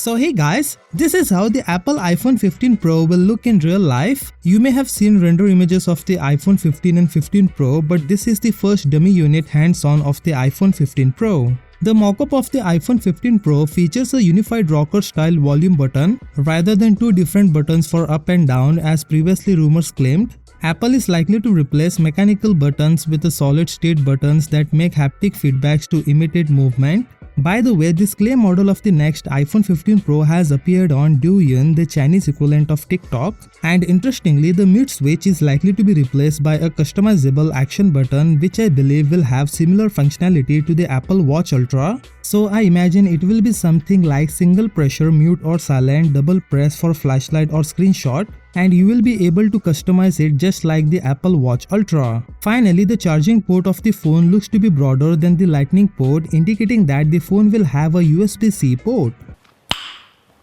So hey guys, this is how the Apple iPhone 15 Pro will look in real life. You may have seen render images of the iPhone 15 and 15 Pro, but this is the first dummy unit hands-on of the iPhone 15 Pro. The mockup of the iPhone 15 Pro features a unified rocker-style volume button rather than two different buttons for up and down as previously rumors claimed. Apple is likely to replace mechanical buttons with the solid-state buttons that make haptic feedbacks to imitate movement. By the way, this clay model of the next iPhone 15 Pro has appeared on Douyin, the Chinese equivalent of TikTok, and interestingly, the mute switch is likely to be replaced by a customizable action button which I believe will have similar functionality to the Apple Watch Ultra. So I imagine it will be something like single pressure mute or silent, double press for flashlight or screenshot, and you will be able to customize it just like the Apple Watch Ultra. Finally, the charging port of the phone looks to be broader than the Lightning port, indicating that the phone will have a USB-C port.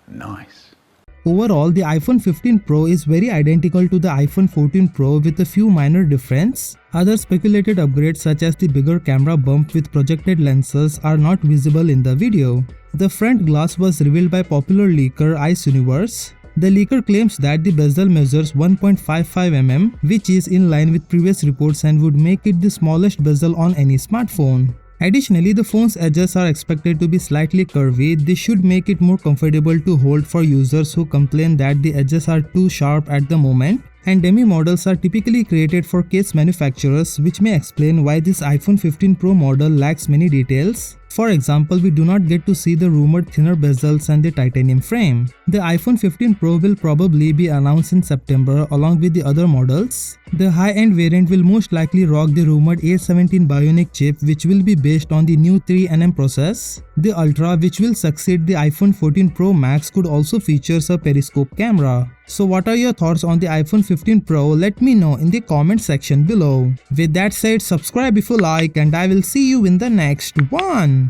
Nice. Overall, the iPhone 15 Pro is very identical to the iPhone 14 Pro with a few minor differences. Other speculated upgrades such as the bigger camera bump with projected lenses are not visible in the video. The front glass was revealed by popular leaker Ice Universe. The leaker claims that the bezel measures 1.55 mm, which is in line with previous reports and would make it the smallest bezel on any smartphone. Additionally, the phone's edges are expected to be slightly curvy. This should make it more comfortable to hold for users who complain that the edges are too sharp at the moment. And dummy models are typically created for case manufacturers, which may explain why this iPhone 15 Pro model lacks many details. For example, we do not get to see the rumored thinner bezels and the titanium frame. The iPhone 15 Pro will probably be announced in September along with the other models. The high-end variant will most likely rock the rumored A17 Bionic chip, which will be based on the new 3nm process. The Ultra, which will succeed the iPhone 14 Pro Max, could also feature a periscope camera. So what are your thoughts on the iPhone 15 Pro? Let me know in the comment section below. With that said, subscribe if you like, and I will see you in the next one.